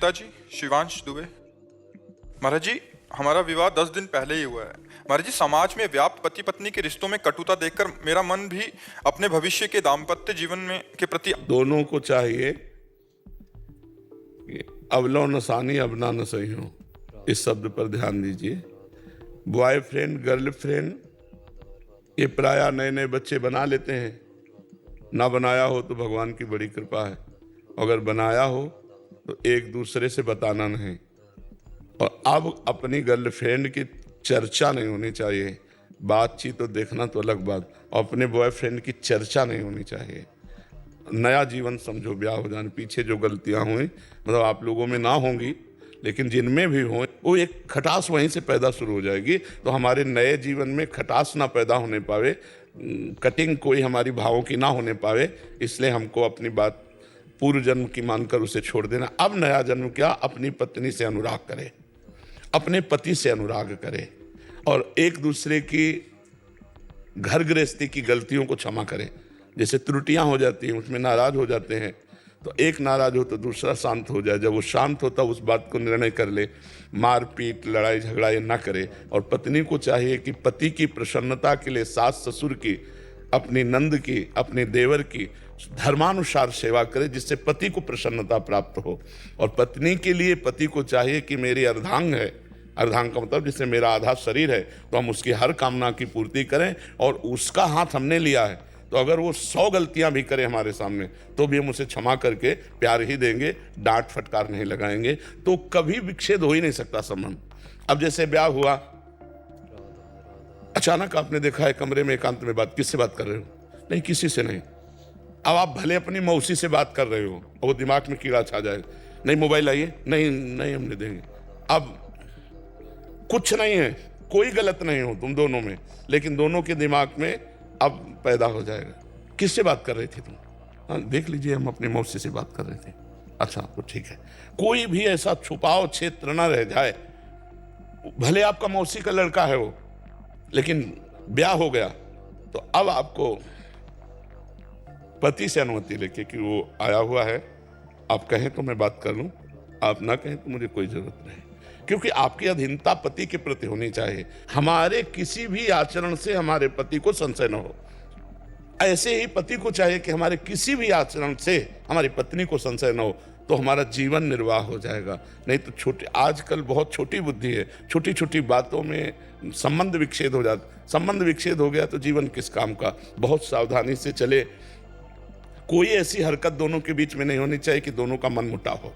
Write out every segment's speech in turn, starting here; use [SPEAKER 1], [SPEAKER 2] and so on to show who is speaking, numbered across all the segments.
[SPEAKER 1] पिताजी शिवांश दुबे। महाराज जी, हमारा विवाह 10 दिन पहले ही हुआ है। महाराज जी, समाज में व्याप्त पति पत्नी के रिश्तों में कटुता देखकर मेरा मन भी अपने भविष्य के दाम्पत्य जीवन में के प्रति
[SPEAKER 2] दोनों को चाहिए कि अवलो न सानी अबना न सही हो, इस शब्द पर ध्यान दीजिए। बॉयफ्रेंड गर्लफ्रेंड ये प्रायः नए नए बच्चे बना लेते हैं, ना बनाया हो तो भगवान की बड़ी कृपा है, अगर बनाया हो तो एक दूसरे से बताना नहीं। और अब अपनी गर्लफ्रेंड की चर्चा नहीं होनी चाहिए, बातचीत तो देखना तो अलग बात, और अपने बॉयफ्रेंड की चर्चा नहीं होनी चाहिए। नया जीवन समझो, ब्याह हो जाने पीछे जो गलतियां हुई, मतलब आप लोगों में ना होंगी लेकिन जिनमें भी हो, वो एक खटास वहीं से पैदा शुरू हो जाएगी। तो हमारे नए जीवन में खटास ना पैदा होने पावे, कटिंग कोई हमारी भावों की ना होने पावे, इसलिए हमको अपनी बात पूर्व जन्म की मानकर उसे छोड़ देना। अब नया जन्म क्या, अपनी पत्नी से अनुराग करे, अपने पति से अनुराग करे, और एक दूसरे की घर गृहस्थी की गलतियों को क्षमा करें। जैसे त्रुटियां हो जाती हैं, उसमें नाराज हो जाते हैं, तो एक नाराज हो तो दूसरा शांत हो जाए। जब वो शांत होता उस बात को निर्णय कर ले, मारपीट लड़ाई झगड़ा ये ना करे। और पत्नी को चाहिए कि पति की प्रसन्नता के लिए सास ससुर की, अपनी नंद की, अपने देवर की धर्मानुसार सेवा करे, जिससे पति को प्रसन्नता प्राप्त हो। और पत्नी के लिए पति को चाहिए कि मेरी अर्धांग है, अर्धांग का मतलब जिससे मेरा आधा शरीर है, तो हम उसकी हर कामना की पूर्ति करें। और उसका हाथ हमने लिया है, तो अगर वो 100 गलतियां भी करे हमारे सामने, तो भी हम उसे क्षमा करके प्यार ही देंगे, डांट फटकार नहीं लगाएंगे, तो कभी विच्छेद हो ही नहीं सकता संबंध। अब जैसे ब्याह हुआ, अचानक आपने देखा है कमरे में एकांत में बात, किससे बात कर रहे हो? नहीं, किसी से नहीं। अब आप भले अपनी मौसी से बात कर रहे हो और वो दिमाग में कीड़ा छा जाए, नहीं मोबाइल आइए, नहीं नहीं हम नहीं देंगे। अब कुछ नहीं है, कोई गलत नहीं हो तुम दोनों में, लेकिन दोनों के दिमाग में अब पैदा हो जाएगा, किससे बात कर रही थी तुम? हाँ देख लीजिए, हम अपनी मौसी से बात कर रहे थे। अच्छा तो ठीक है। कोई भी ऐसा छुपाव क्षेत्र ना रह जाए, भले आपका मौसी का लड़का है वो, लेकिन ब्याह हो गया तो अब आपको पति से अनुमति लेके कि वो आया हुआ है, आप कहें तो मैं बात कर लूं, आप ना कहें तो मुझे कोई जरूरत नहीं, क्योंकि आपकी अधीनता पति के प्रति होनी चाहिए। हमारे किसी भी आचरण से हमारे पति को संशय न हो, ऐसे ही पति को चाहिए कि हमारे किसी भी आचरण से हमारी पत्नी को संशय न हो, तो हमारा जीवन निर्वाह हो जाएगा। नहीं तो छोटे, आजकल बहुत छोटी बुद्धि है, छोटी छोटी बातों में संबंध विच्छेद हो जाता। संबंध विच्छेद हो गया तो जीवन किस काम का। बहुत सावधानी से चले, कोई ऐसी हरकत दोनों के बीच में नहीं होनी चाहिए कि दोनों का मन मुटाव हो,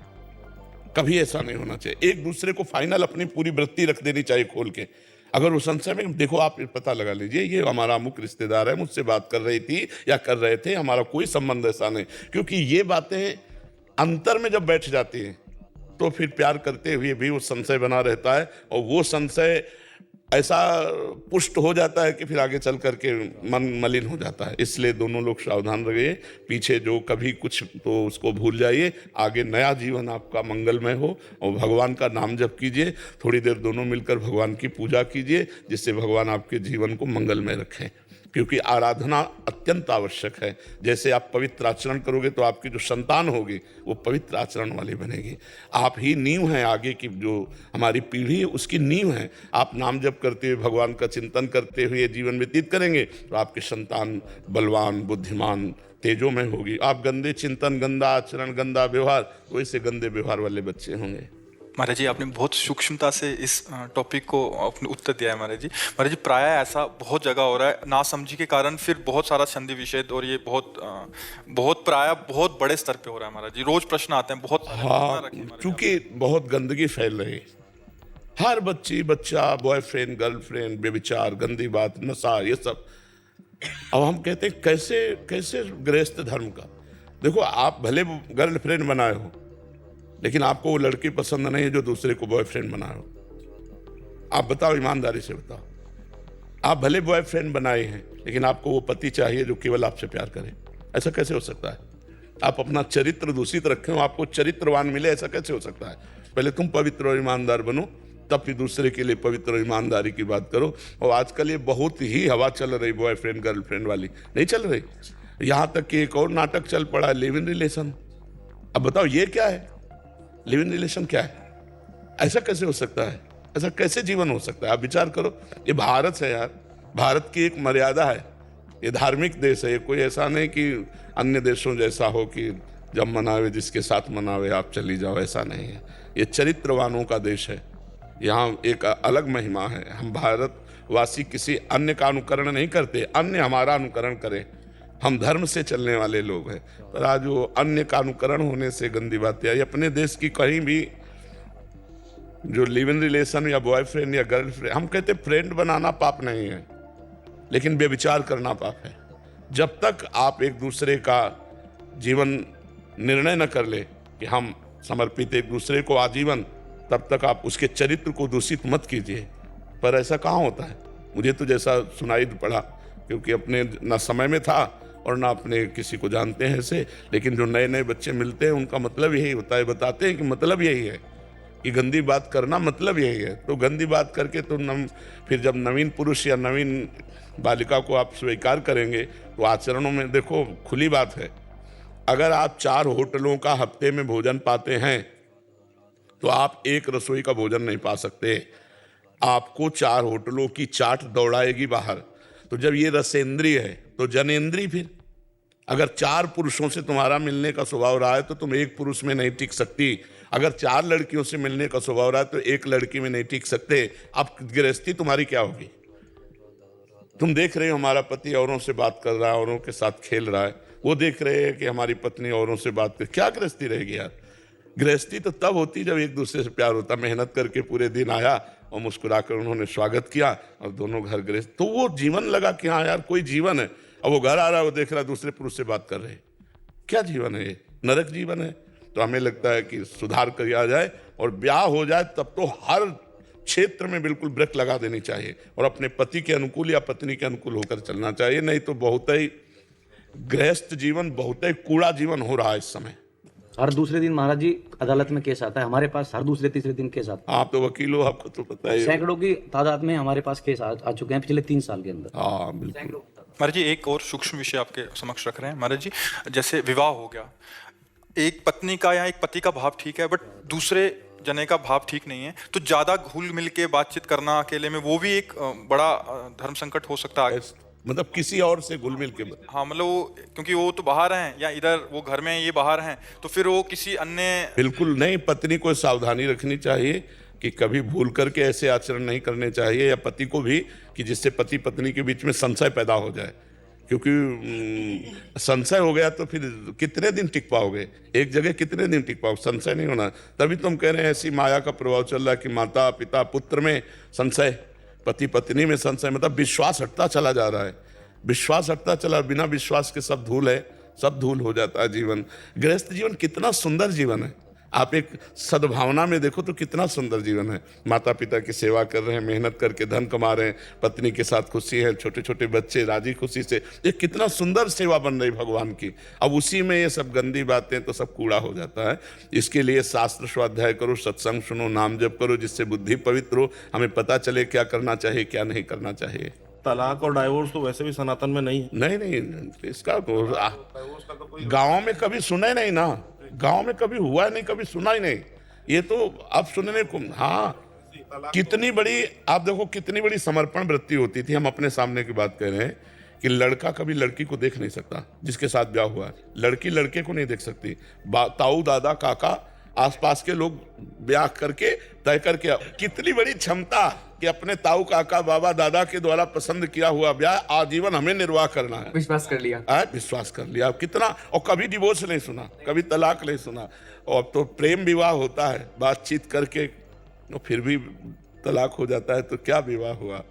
[SPEAKER 2] कभी ऐसा नहीं होना चाहिए। एक दूसरे को फाइनल अपनी पूरी वृत्ति रख देनी चाहिए खोल के। अगर वो संशय में, देखो आप पता लगा लीजिए, ये हमारा अमुक रिश्तेदार है, मुझसे बात कर रही थी या कर रहे थे, हमारा कोई संबंध ऐसा नहीं। क्योंकि ये बातें अंतर में जब बैठ जाती हैं तो फिर प्यार करते हुए भी वो संशय बना रहता है, और वो संशय ऐसा पुष्ट हो जाता है कि फिर आगे चल करके मन मलिन हो जाता है। इसलिए दोनों लोग सावधान रहिए, पीछे जो कभी कुछ तो उसको भूल जाइए, आगे नया जीवन आपका मंगलमय हो। और भगवान का नाम जप कीजिए, थोड़ी देर दोनों मिलकर भगवान की पूजा कीजिए, जिससे भगवान आपके जीवन को मंगलमय रखें। क्योंकि आराधना अत्यंत आवश्यक है। जैसे आप पवित्र आचरण करोगे तो आपकी जो संतान होगी वो पवित्र आचरण वाली बनेगी। आप ही नींव हैं, आगे की जो हमारी पीढ़ी है उसकी नींव है। आप नाम जप करते हुए, भगवान का चिंतन करते हुए जीवन व्यतीत करेंगे तो आपकी संतान बलवान, बुद्धिमान, तेजोमय होगी। आप गंदे चिंतन, गंदा आचरण, गंदा व्यवहार, वैसे गंदे व्यवहार वाले बच्चे होंगे।
[SPEAKER 1] महाराज जी, आपने बहुत सूक्ष्मता से इस टॉपिक को अपने उत्तर दिया है महाराज जी। महाराज जी, प्रायः ऐसा बहुत जगह हो रहा है, नासमझी के कारण फिर बहुत सारा संधि विच्छेद, और ये बहुत प्रायः बहुत बड़े स्तर पे हो रहा है महाराज जी। रोज प्रश्न आते हैं बहुत सारे।
[SPEAKER 2] हाँ, क्योंकि बहुत गंदगी फैल रही, हर बच्चा, बॉयफ्रेंड गर्लफ्रेंड, व्यभिचार, गंदी बात, नशा, ये सब। अब हम कहते हैं कैसे गृहस्थ धर्म का। देखो, आप भले गर्लफ्रेंड बनाए हो, लेकिन आपको वो लड़की पसंद नहीं है जो दूसरे को बॉयफ्रेंड बनाए हो। आप बताओ, ईमानदारी से बताओ। आप भले बॉयफ्रेंड बनाए हैं, लेकिन आपको वो पति चाहिए जो केवल आपसे प्यार करे। ऐसा कैसे हो सकता है? आप अपना चरित्र दूषित रखें, आपको चरित्रवान मिले, ऐसा कैसे हो सकता है? पहले तुम पवित्र और ईमानदार बनो, तब फिर दूसरे के लिए पवित्र और ईमानदारी की बात करो। और आजकल ये बहुत ही हवा चल रही बॉयफ्रेंड गर्लफ्रेंड वाली, नहीं चल रही। यहाँ तक कि एक और नाटक चल पड़ा है, लिव इन रिलेशन। अब बताओ ये क्या है? लिव इन रिलेशन क्या है? ऐसा कैसे हो सकता है? ऐसा कैसे जीवन हो सकता है? आप विचार करो। ये भारत है यार, भारत की एक मर्यादा है, ये धार्मिक देश है। ये कोई ऐसा नहीं कि अन्य देशों जैसा हो कि जब मनावे जिसके साथ मनावे आप चली जाओ, ऐसा नहीं है। ये चरित्रवानों का देश है, यहाँ एक अलग महिमा है। हम भारतवासी किसी अन्य का अनुकरण नहीं करते, अन्य हमारा अनुकरण करें। हम धर्म से चलने वाले लोग हैं, पर आज वो अन्य का अनुकरण होने से गंदी बातें आई। अपने देश की कहीं भी जो लिव इन रिलेशन या बॉयफ्रेंड या गर्लफ्रेंड, हम कहते फ्रेंड बनाना पाप नहीं है, लेकिन बेविचार करना पाप है। जब तक आप एक दूसरे का जीवन निर्णय न कर ले कि हम समर्पित एक दूसरे को आजीवन, तब तक आप उसके चरित्र को दूषित मत कीजिए। पर ऐसा कहाँ होता है? मुझे तो जैसा सुनाई पड़ा, क्योंकि अपने ना समय में था और ना अपने किसी को जानते हैं ऐसे, लेकिन जो नए नए बच्चे मिलते हैं उनका मतलब यही होता है, बताते हैं कि मतलब यही है कि गंदी बात करना मतलब यही है। तो गंदी बात करके तो फिर जब नवीन पुरुष या नवीन बालिका को आप स्वीकार करेंगे तो आचरणों में देखो, खुली बात है, अगर आप 4 होटलों का हफ्ते में भोजन पाते हैं तो आप एक रसोई का भोजन नहीं पा सकते। आपको 4 होटलों की चाट दौड़ाएगी बाहर। तो जब ये रसेंद्रिय है तो जनेंद्रिय फिर, अगर 4 पुरुषों से तुम्हारा मिलने का स्वभाव रहा है तो तुम एक पुरुष में नहीं टिक सकती। अगर 4 लड़कियों से मिलने का स्वभाव रहा है तो एक लड़की में नहीं टिक सकते। अब गृहस्थी तुम्हारी क्या होगी? तुम देख रहे हो हमारा पति औरों से बात कर रहा है, औरों के साथ खेल रहा है, वो देख रहे हैं कि हमारी पत्नी औरों से बात कर, क्या गृहस्थी रहेगी यार? गृहस्थी तो तब होती जब एक दूसरे से प्यार होता। मेहनत करके पूरे दिन आया और मुस्कुराकर उन्होंने स्वागत किया और दोनों घर गृहस्थ, तो वो जीवन लगा कि हाँ यार कोई जीवन है। अब वो घर आ रहा है, वो देख रहा है दूसरे पुरुष से बात कर रहे हैं, क्या जीवन है ये? नरक जीवन है। तो हमें लगता है कि सुधार किया जाए और ब्याह हो जाए तब तो हर क्षेत्र में बिल्कुल ब्रेक लगा देनी चाहिए और अपने पति के अनुकूल या पत्नी के अनुकूल होकर चलना चाहिए। नहीं तो बहुत ही गृहस्थ जीवन, बहुत ही कूड़ा जीवन हो रहा है इस समय।
[SPEAKER 3] हर दूसरे दिन महाराज जी अदालत में केस आता है, हमारे पास हर दूसरे तीसरे दिन केस आता
[SPEAKER 2] आप तो वकील हो, आपको तो पता है।
[SPEAKER 3] है। सैकड़ों की तादाद में हमारे पास केस आ चुके हैं पिछले 3 साल के अंदर।
[SPEAKER 2] हाँ बिल्कुल।
[SPEAKER 1] महाराज जी एक और सूक्ष्म विषय आपके समक्ष रख रहे हैं महाराज जी। जैसे विवाह हो गया, एक पत्नी का या एक पति का भाव ठीक है, बट दूसरे जने का भाव ठीक नहीं है, तो ज्यादा घुल मिल के बातचीत करना अकेले में, वो भी एक बड़ा धर्म संकट हो सकता है।
[SPEAKER 2] मतलब किसी और से घुल मिल के,
[SPEAKER 1] हाँ मतलब वो, क्योंकि वो तो बाहर हैं या इधर वो घर में ये बाहर हैं, तो फिर वो किसी अन्य।
[SPEAKER 2] बिल्कुल नहीं, पत्नी को सावधानी रखनी चाहिए कि कभी भूल करके ऐसे आचरण नहीं करने चाहिए, या पति को भी, कि जिससे पति पत्नी के बीच में संशय पैदा हो जाए। क्योंकि संशय हो गया तो फिर कितने दिन टिक पाओगे? एक जगह कितने दिन टिक पाओगे? संशय नहीं होना। तभी तुम कह रहे हैं ऐसी माया का प्रभाव चल रहा है कि माता पिता पुत्र में संशय, पति पत्नी में संशय, मतलब विश्वास हटता चला जा रहा है। विश्वास हटता चला, बिना विश्वास के सब धूल है, सब धूल हो जाता है जीवन। गृहस्थ जीवन कितना सुंदर जीवन है, आप एक सद्भावना में देखो तो कितना सुंदर जीवन है। माता पिता की सेवा कर रहे हैं, मेहनत करके धन कमा रहे हैं, पत्नी के साथ खुशी है, छोटे छोटे बच्चे राजी खुशी से, ये कितना सुंदर सेवा बन रही भगवान की। अब उसी में ये सब गंदी बातें तो सब कूड़ा हो जाता है। इसके लिए शास्त्र स्वाध्याय करो, सत्संग सुनो, नाम जप करो, जिससे बुद्धि पवित्र हो, हमें पता चले क्या करना चाहिए क्या नहीं करना चाहिए।
[SPEAKER 4] तलाक और डाइवोर्स तो वैसे भी सनातन में नहीं है।
[SPEAKER 2] नहीं इसका गाँव में कभी सुना नहीं ना, गांव में कभी हुआ नहीं, कभी सुना ही नहीं। ये तो अब सुनने को, हाँ कितनी बड़ी, आप देखो कितनी बड़ी समर्पण वृत्ति होती थी। हम अपने सामने की बात कह रहे हैं कि लड़का कभी लड़की को देख नहीं सकता जिसके साथ ब्याह हुआ है, लड़की लड़के को नहीं देख सकती। ताऊ दादा काका आसपास के लोग ब्याह करके तय करके, कितनी बड़ी क्षमता कि अपने ताऊ काका बाबा दादा के द्वारा पसंद किया हुआ ब्याह आजीवन हमें निर्वाह करना है।
[SPEAKER 5] विश्वास कर लिया,
[SPEAKER 2] विश्वास कर लिया कितना। और कभी डिवोर्स नहीं सुना, कभी तलाक नहीं सुना। और अब तो प्रेम विवाह होता है, बातचीत करके फिर भी तलाक हो जाता है, तो क्या विवाह हुआ।